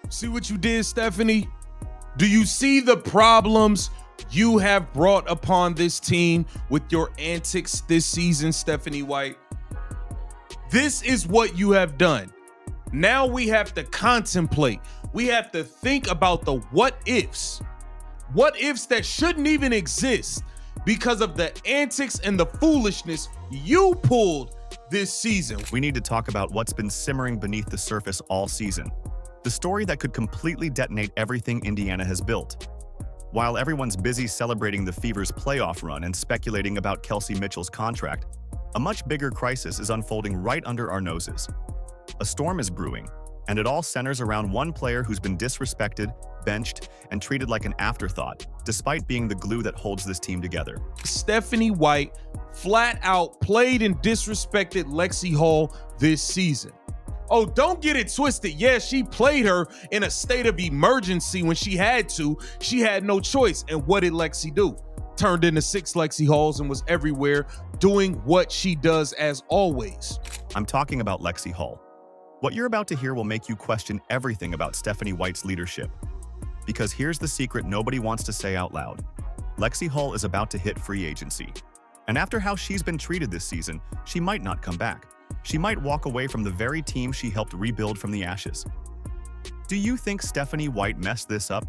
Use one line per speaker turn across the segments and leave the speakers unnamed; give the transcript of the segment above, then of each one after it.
See what you did, Stephanie? Do you see the problems you have brought upon this team with your antics this season, Stephanie White? This is what you have done. Now we have to contemplate. We have to think about the what ifs. What ifs that shouldn't even exist because of the antics and the foolishness you pulled this season.
We need to talk about what's been simmering beneath the surface all season. The story that could completely detonate everything Indiana has built. While everyone's busy celebrating the Fever's playoff run and speculating about Kelsey Mitchell's contract, a much bigger crisis is unfolding right under our noses. A storm is brewing, and it all centers around one player who's been disrespected, benched, and treated like an afterthought, despite being the glue that holds this team together.
Stephanie White flat out played and disrespected Lexie Hall this season. Oh, don't get it twisted. Yeah, she played her in a state of emergency when she had to. She had no choice. And what did Lexie do? Turned into 6 Lexie Halls and was everywhere doing what she does as always.
I'm talking about Lexie Hall. What you're about to hear will make you question everything about Stephanie White's leadership. Because here's the secret nobody wants to say out loud. Lexie Hall is about to hit free agency. And after how she's been treated this season, she might not come back. She might walk away from the very team she helped rebuild from the ashes. Do you think Stephanie White messed this up?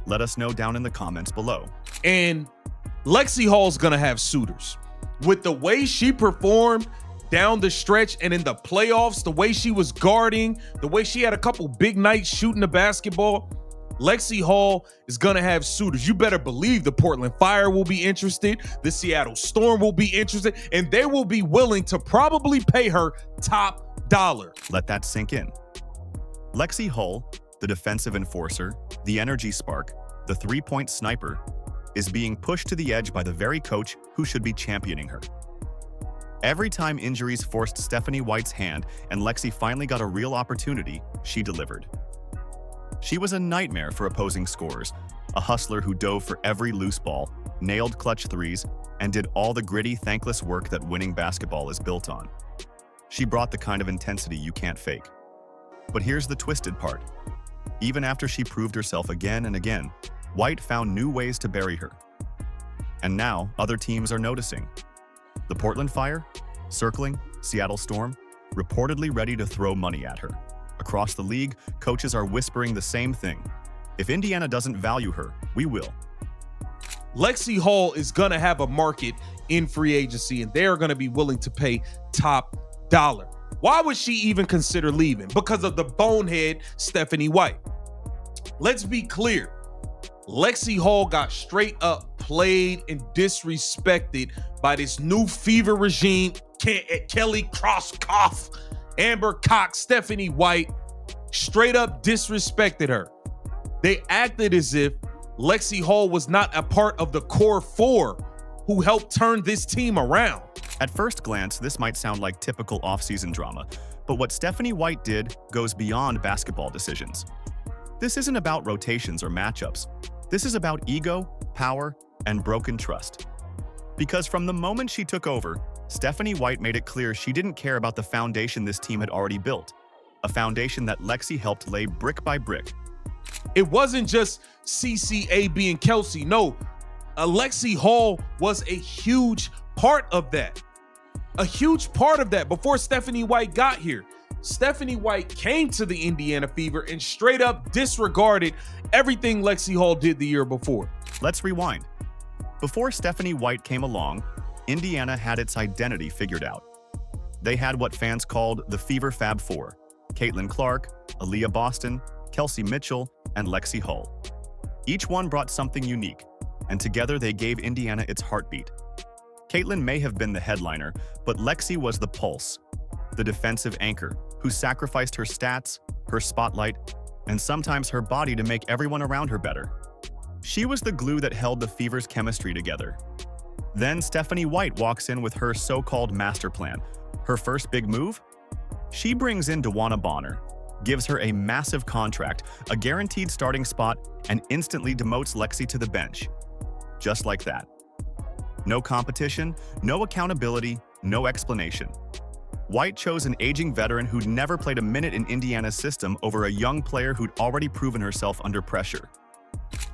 Let us know down in the comments below.
And Lexie Hall's gonna have suitors. With the way she performed down the stretch and in the playoffs, the way she was guarding, the way she had a couple big nights shooting the basketball, Lexie Hall is gonna have suitors. You better believe the Portland Fire will be interested, the Seattle Storm will be interested, and they will be willing to probably pay her top dollar.
Let that sink in. Lexie Hall, the defensive enforcer, the energy spark, the three-point sniper, is being pushed to the edge by the very coach who should be championing her. Every time injuries forced Stephanie White's hand and Lexie finally got a real opportunity, she delivered. She was a nightmare for opposing scorers, a hustler who dove for every loose ball, nailed clutch threes, and did all the gritty, thankless work that winning basketball is built on. She brought the kind of intensity you can't fake. But here's the twisted part. Even after she proved herself again and again, White found new ways to bury her. And now, other teams are noticing. The Portland Fire, circling, Seattle Storm, reportedly ready to throw money at her. Across the league, coaches are whispering the same thing. If Indiana doesn't value her, we will.
Lexie Hall is gonna have a market in free agency, and they're gonna be willing to pay top dollar. Why would she even consider leaving? Because of the bonehead Stephanie White. Let's be clear. Lexie Hall got straight up played and disrespected by this new Fever regime. Kelly Crosskoff, Amber Cox, Stephanie White straight up disrespected her. They acted as if Lexie Hall was not a part of the core 4 who helped turn this team around.
At first glance, this might sound like typical off-season drama, but what Stephanie White did goes beyond basketball decisions. This isn't about rotations or matchups. This is about ego, power, and broken trust. Because from the moment she took over, Stephanie White made it clear she didn't care about the foundation this team had already built, a foundation that Lexie helped lay brick by brick.
It wasn't just CCA and Kelsey. No, Lexie Hall was a huge part of that. A huge part of that before Stephanie White got here. Stephanie White came to the Indiana Fever and straight up disregarded everything Lexie Hall did the year before.
Let's rewind. Before Stephanie White came along, Indiana had its identity figured out. They had what fans called the Fever Fab Four: Caitlin Clark, Aaliyah Boston, Kelsey Mitchell, and Lexie Hall. Each one brought something unique, and together they gave Indiana its heartbeat. Caitlin may have been the headliner, but Lexie was the pulse, the defensive anchor, who sacrificed her stats, her spotlight, and sometimes her body to make everyone around her better. She was the glue that held the Fever's chemistry together. Then Stephanie White walks in with her so-called master plan. Her first big move? She brings in DeWanna Bonner, gives her a massive contract, a guaranteed starting spot, and instantly demotes Lexie to the bench. Just like that. No competition, no accountability, no explanation. White chose an aging veteran who'd never played a minute in Indiana's system over a young player who'd already proven herself under pressure.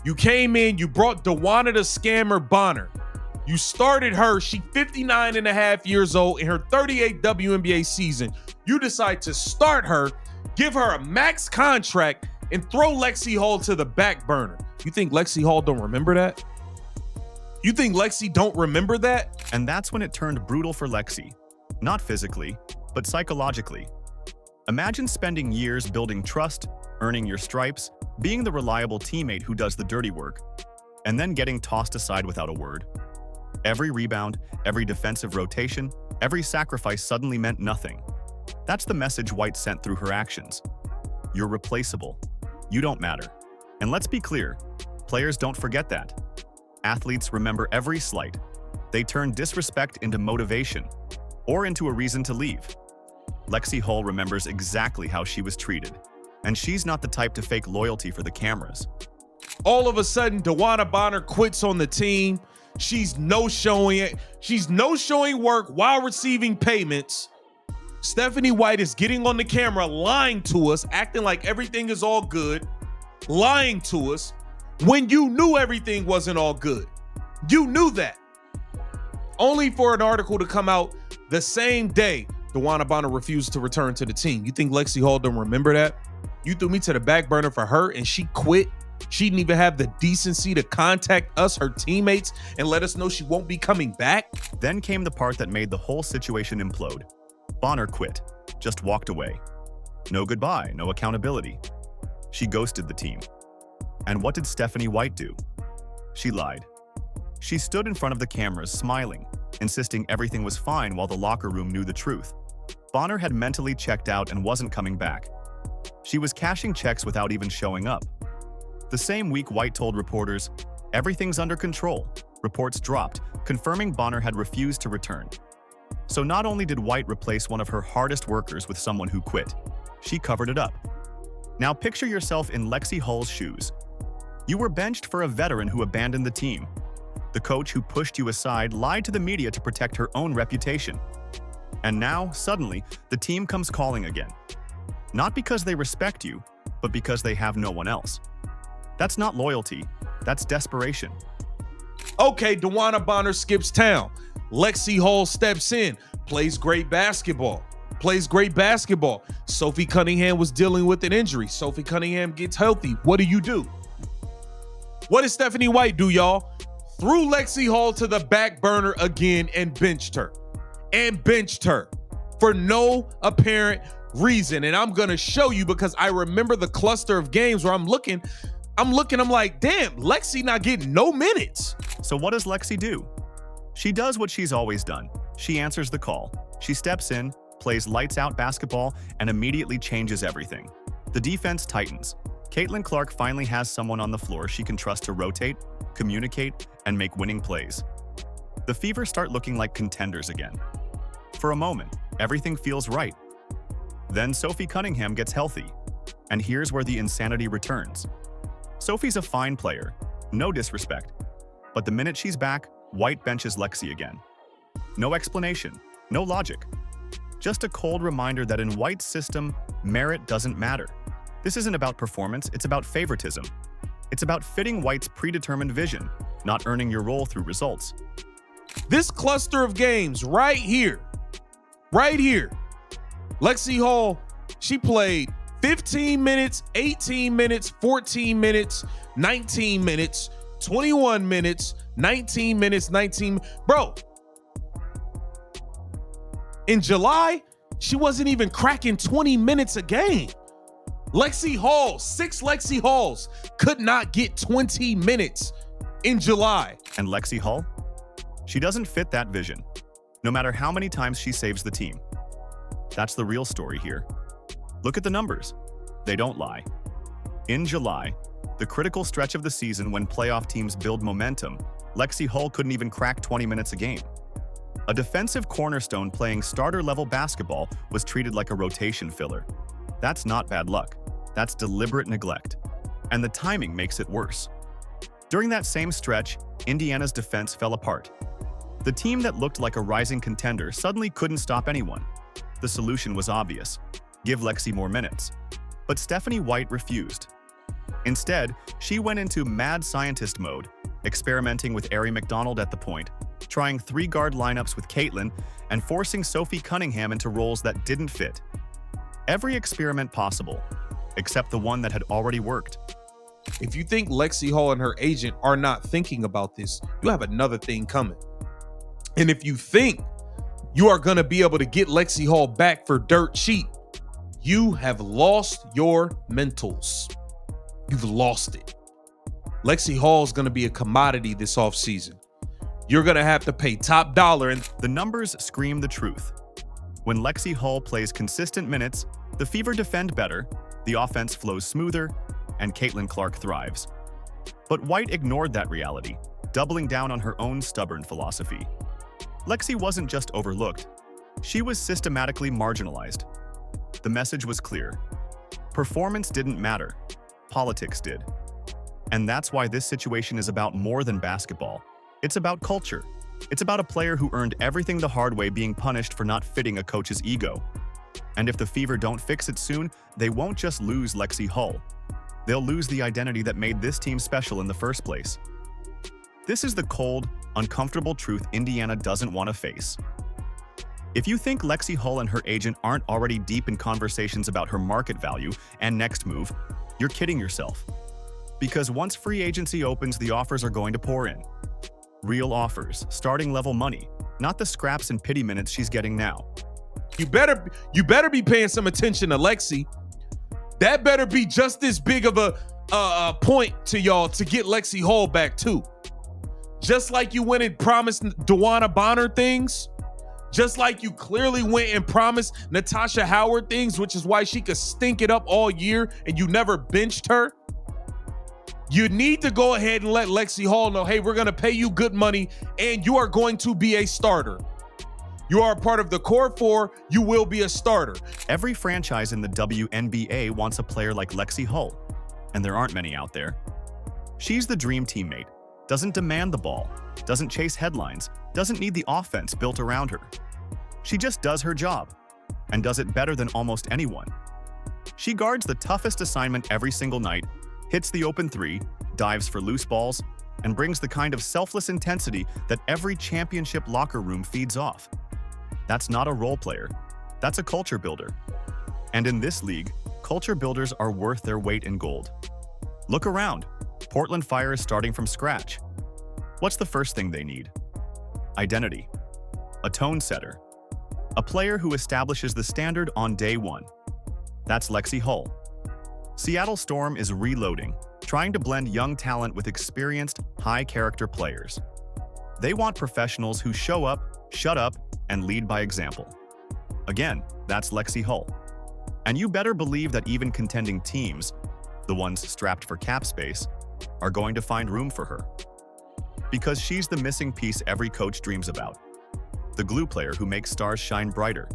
You came in, you brought DeWanna the Scammer Bonner. You started her. She's 59 and a half years old in her 38th WNBA season. You decide to start her, give her a max contract, and throw Lexie Hall to the back burner. You think Lexie Hall don't remember that? You think Lexie don't remember that?
And that's when it turned brutal for Lexie. Not physically, but psychologically. Imagine spending years building trust, earning your stripes, being the reliable teammate who does the dirty work, and then getting tossed aside without a word. Every rebound, every defensive rotation, every sacrifice suddenly meant nothing. That's the message White sent through her actions. You're replaceable. You don't matter. And let's be clear, players don't forget that. Athletes remember every slight. They turn disrespect into motivation, or into a reason to leave. Lexie Hall remembers exactly how she was treated, and she's not the type to fake loyalty for the cameras.
All of a sudden, DeWanna Bonner quits on the team. She's no-showing it. She's no-showing work while receiving payments. Stephanie White is getting on the camera, lying to us, acting like everything is all good, lying to us when you knew everything wasn't all good. You knew that. Only for an article to come out the same day DeWanna Bonner refused to return to the team. You think Lexie Hall don't remember that? You threw me to the back burner for her and she quit. She didn't even have the decency to contact us, her teammates, and let us know she won't be coming back.
Then came the part that made the whole situation implode. Bonner quit, just walked away. No goodbye, no accountability. She ghosted the team. And what did Stephanie White do? She lied. She stood in front of the cameras smiling, insisting everything was fine while the locker room knew the truth. Bonner had mentally checked out and wasn't coming back. She was cashing checks without even showing up. The same week, White told reporters, "Everything's under control." Reports dropped, confirming Bonner had refused to return. So not only did White replace one of her hardest workers with someone who quit, she covered it up. Now picture yourself in Lexie Hall's shoes. You were benched for a veteran who abandoned the team. The coach who pushed you aside lied to the media to protect her own reputation. And now, suddenly, the team comes calling again. Not because they respect you, but because they have no one else. That's not loyalty, that's desperation.
Okay, DeWanna Bonner skips town. Lexie Hall steps in, plays great basketball. Sophie Cunningham was dealing with an injury. Sophie Cunningham gets healthy. What do? What did Stephanie White do, y'all? Threw Lexie Hall to the back burner again and benched her. For no apparent reason. And I'm gonna show you because I remember the cluster of games where I'm looking, I'm like, damn, Lexie not getting no minutes.
So what does Lexie do? She does what she's always done. She answers the call. She steps in, plays lights-out basketball, and immediately changes everything. The defense tightens. Caitlin Clark finally has someone on the floor she can trust to rotate, communicate, and make winning plays. The Fever start looking like contenders again. For a moment, everything feels right. Then Sophie Cunningham gets healthy. And here's where the insanity returns. Sophie's a fine player, no disrespect. But the minute she's back, White benches Lexie again. No explanation, no logic. Just a cold reminder that in White's system, merit doesn't matter. This isn't about performance, it's about favoritism. It's about fitting White's predetermined vision, not earning your role through results.
This cluster of games right here, Lexie Hall, she played 15 minutes, 18 minutes, 14 minutes, 19 minutes, 21 minutes, 19 minutes, 19. Bro, in July, she wasn't even cracking 20 minutes a game. Lexie Hall, 6 Lexie Halls could not get 20 minutes in July.
And Lexie Hall? She doesn't fit that vision, no matter how many times she saves the team. That's the real story here. Look at the numbers. They don't lie. In July, the critical stretch of the season when playoff teams build momentum, Lexie Hall couldn't even crack 20 minutes a game. A defensive cornerstone playing starter-level basketball was treated like a rotation filler. That's not bad luck. That's deliberate neglect. And the timing makes it worse. During that same stretch, Indiana's defense fell apart. The team that looked like a rising contender suddenly couldn't stop anyone. the solution was obvious: give Lexie more minutes. But Stephanie White refused. Instead, she went into mad scientist mode, experimenting with Ari McDonald at the point, trying 3-guard lineups with Caitlin, and forcing Sophie Cunningham into roles that didn't fit. Every experiment possible, except the one that had already worked.
If you think Lexie Hall and her agent are not thinking about this, you have another thing coming. And if you think you are going to be able to get Lexie Hall back for dirt cheap, you have lost your mentals. You've lost it. Lexie Hall is going to be a commodity this offseason. You're going to have to pay top dollar. And
the numbers scream the truth. When Lexie Hall plays consistent minutes, the Fever defend better, the offense flows smoother, and Caitlin Clark thrives. But White ignored that reality, doubling down on her own stubborn philosophy. Lexie wasn't just overlooked. She was systematically marginalized. The message was clear. Performance didn't matter. Politics did. And that's why this situation is about more than basketball. It's about culture. It's about a player who earned everything the hard way being punished for not fitting a coach's ego. And if the Fever don't fix it soon, they won't just lose Lexie Hall. They'll lose the identity that made this team special in the first place. This is the cold, uncomfortable truth Indiana doesn't want to face. If you think Lexie Hall and her agent aren't already deep in conversations about her market value and next move, you're kidding yourself. Because once free agency opens, the offers are going to pour in. Real offers, starting level money, not the scraps and pity minutes she's getting now.
You better be paying some attention to Lexie. That better be just as big of a point to y'all to get Lexie Hall back too. Just like you went and promised DeWanna Bonner things, just like you clearly went and promised Natasha Howard things, which is why she could stink it up all year and you never benched her. You need to go ahead and let Lexie Hall know, hey, we're going to pay you good money and you are going to be a starter. You are a part of the core 4, you will be a starter.
Every franchise in the WNBA wants a player like Lexie Hall, and there aren't many out there. She's the dream teammate, doesn't demand the ball, doesn't chase headlines, doesn't need the offense built around her. She just does her job, and does it better than almost anyone. She guards the toughest assignment every single night, hits the open 3, dives for loose balls, and brings the kind of selfless intensity that every championship locker room feeds off. That's not a role player, that's a culture builder. And in this league, culture builders are worth their weight in gold. Look around. Portland Fire is starting from scratch. What's the first thing they need? Identity. A tone setter. A player who establishes the standard on day one. That's Lexie Hall. Seattle Storm is reloading, trying to blend young talent with experienced, high-character players. They want professionals who show up, shut up, and lead by example. Again, that's Lexie Hall. And you better believe that even contending teams, the ones strapped for cap space, are going to find room for her. Because she's the missing piece every coach dreams about. The glue player who makes stars shine brighter.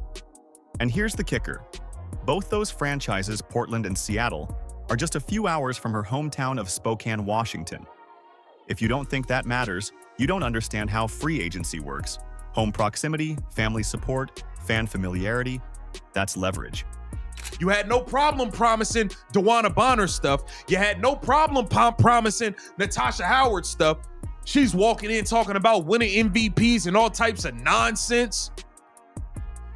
And here's the kicker. Both those franchises, Portland and Seattle, are just a few hours from her hometown of Spokane, Washington. If you don't think that matters, you don't understand how free agency works. Home proximity, family support, fan familiarity, that's leverage.
You had no problem promising DeWanna Bonner stuff. You had no problem promising Natasha Howard stuff. She's walking in talking about winning MVPs and all types of nonsense.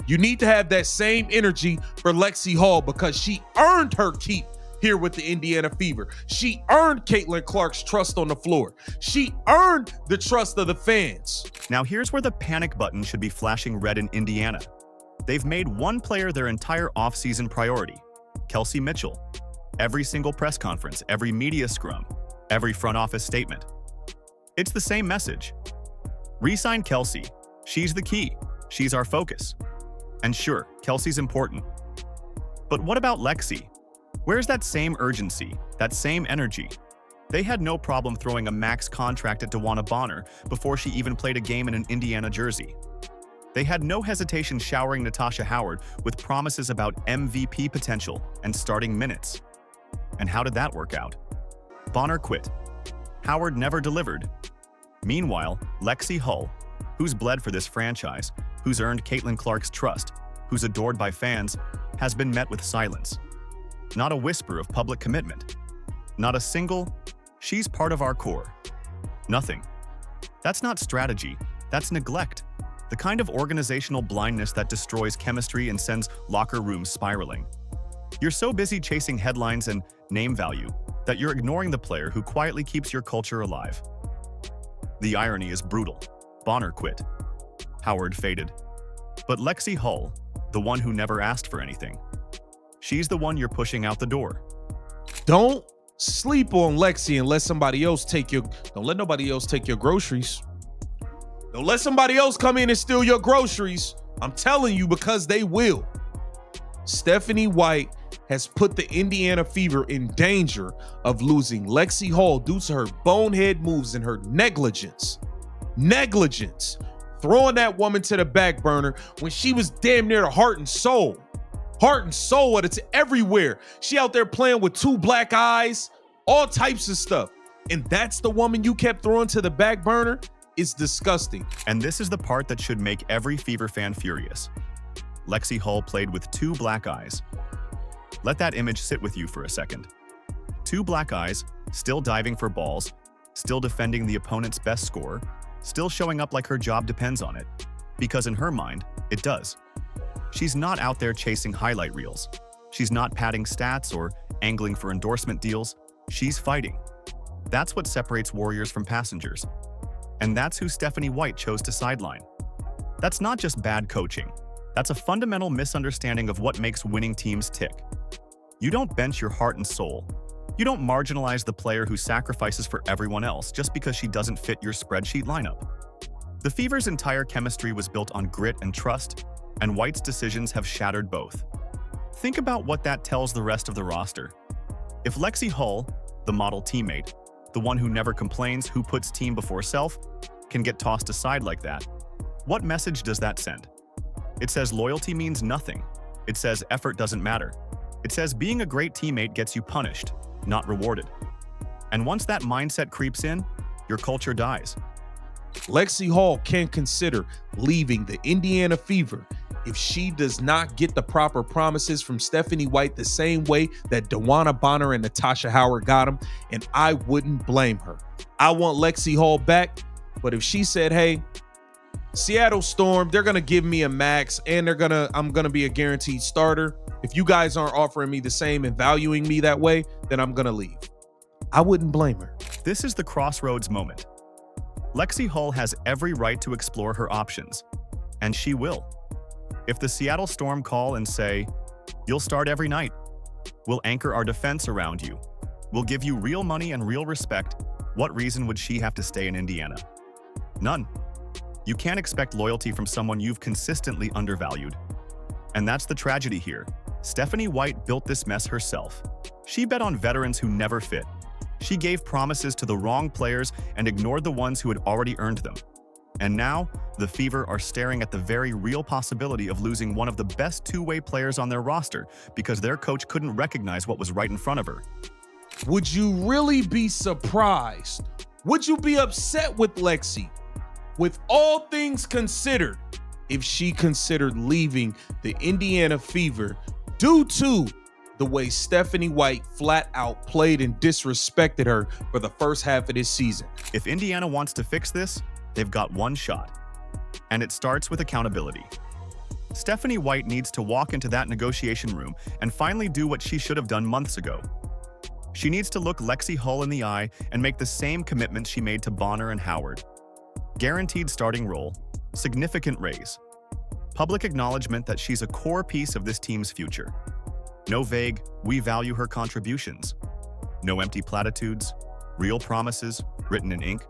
You need to have that same energy for Lexie Hall because she earned her keep here with the Indiana Fever. She earned Caitlin Clark's trust on the floor. She earned the trust of the fans.
Now here's where the panic button should be flashing red in Indiana. They've made one player their entire offseason priority, Kelsey Mitchell. Every single press conference, every media scrum, every front office statement. It's the same message. Re-sign Kelsey. She's the key. She's our focus. And sure, Kelsey's important. But what about Lexie? Where's that same urgency, that same energy? They had no problem throwing a max contract at DeWanna Bonner before she even played a game in an Indiana jersey. They had no hesitation showering Natasha Howard with promises about MVP potential and starting minutes. And how did that work out? Bonner quit. Howard never delivered. Meanwhile, Lexie Hall, who's bled for this franchise, who's earned Caitlin Clark's trust, who's adored by fans, has been met with silence. Not a whisper of public commitment. Not a single, "She's part of our core." Nothing. That's not strategy, that's neglect. The kind of organizational blindness that destroys chemistry and sends locker rooms spiraling. You're so busy chasing headlines and name value that you're ignoring the player who quietly keeps your culture alive. The irony is brutal. Bonner quit. Howard faded. But Lexie Hull, the one who never asked for anything, she's the one you're pushing out the door.
Don't sleep on Lexie and let somebody else don't let nobody else take your groceries. Don't let somebody else come in and steal your groceries. I'm telling you, because they will. Stephanie White has put the Indiana Fever in danger of losing Lexie Hull due to her bonehead moves and her negligence. Throwing that woman to the back burner when she was damn near the heart and soul. It's everywhere. She out there playing with 2 black eyes, all types of stuff. And that's the woman you kept throwing to the back burner? It's disgusting.
And this is the part that should make every Fever fan furious. Lexie Hull played with 2 black eyes. Let that image sit with you for a second. 2 black eyes, still diving for balls, still defending the opponent's best score, still showing up like her job depends on it. Because in her mind, it does. She's not out there chasing highlight reels. She's not padding stats or angling for endorsement deals. She's fighting. That's what separates warriors from passengers. And that's who Stephanie White chose to sideline. That's not just bad coaching. That's a fundamental misunderstanding of what makes winning teams tick. You don't bench your heart and soul. You don't marginalize the player who sacrifices for everyone else just because she doesn't fit your spreadsheet lineup. The Fever's entire chemistry was built on grit and trust, and White's decisions have shattered both. Think about what that tells the rest of the roster. If Lexie Hull, the model teammate, the one who never complains, who puts team before self, can get tossed aside like that, what message does that send? It says loyalty means nothing. It says effort doesn't matter. It says being a great teammate gets you punished, not rewarded. And once that mindset creeps in, your culture dies.
Lexie Hull can consider leaving the Indiana Fever if she does not get the proper promises from Stephanie White the same way that Dewana Bonner and Natasha Howard got them, and I wouldn't blame her. I want Lexie Hull back, but if she said, hey, Seattle Storm, they're gonna give me a max and I'm gonna be a guaranteed starter. If you guys aren't offering me the same and valuing me that way, then I'm gonna leave. I wouldn't blame her.
This is the crossroads moment. Lexie Hull has every right to explore her options, and she will. If the Seattle Storm call and say, "You'll start every night. We'll anchor our defense around you. We'll give you real money and real respect," what reason would she have to stay in Indiana? None. You can't expect loyalty from someone you've consistently undervalued. And that's the tragedy here. Stephanie White built this mess herself. She bet on veterans who never fit. She gave promises to the wrong players and ignored the ones who had already earned them. And now, the Fever are staring at the very real possibility of losing one of the best two-way players on their roster because their coach couldn't recognize what was right in front of her.
Would you really be surprised? Would you be upset with Lexie, with all things considered, if she considered leaving the Indiana Fever due to the way Stephanie White flat out played and disrespected her for the first half of this season?
If Indiana wants to fix this, they've got one shot. And it starts with accountability. Stephanie White needs to walk into that negotiation room and finally do what she should have done months ago. She needs to look Lexie Hull in the eye and make the same commitments she made to Bonner and Howard. Guaranteed starting role, significant raise, public acknowledgement that she's a core piece of this team's future. No vague, "we value her contributions." No empty platitudes, real promises written in ink.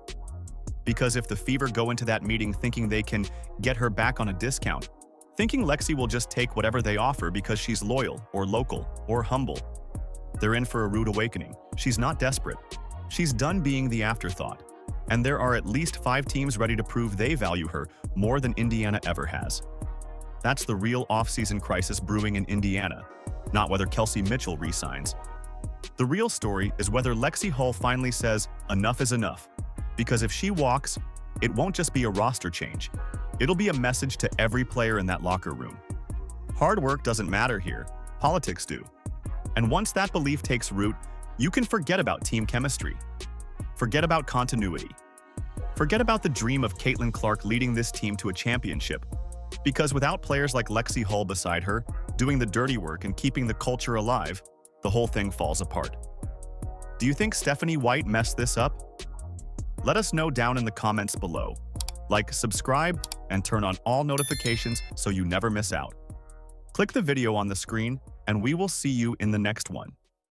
Because if the Fever go into that meeting thinking they can get her back on a discount, thinking Lexie will just take whatever they offer because she's loyal or local or humble, they're in for a rude awakening. She's not desperate. She's done being the afterthought. And there are at least 5 teams ready to prove they value her more than Indiana ever has. That's the real offseason crisis brewing in Indiana, not whether Kelsey Mitchell resigns. The real story is whether Lexie Hull finally says, enough is enough. Because if she walks, it won't just be a roster change. It'll be a message to every player in that locker room. Hard work doesn't matter here, politics do. And once that belief takes root, you can forget about team chemistry. Forget about continuity. Forget about the dream of Caitlin Clark leading this team to a championship. Because without players like Lexie Hull beside her, doing the dirty work and keeping the culture alive, the whole thing falls apart. Do you think Stephanie White messed this up? Let us know down in the comments below. Like, subscribe, and turn on all notifications so you never miss out. Click the video on the screen, and we will see you in the next one.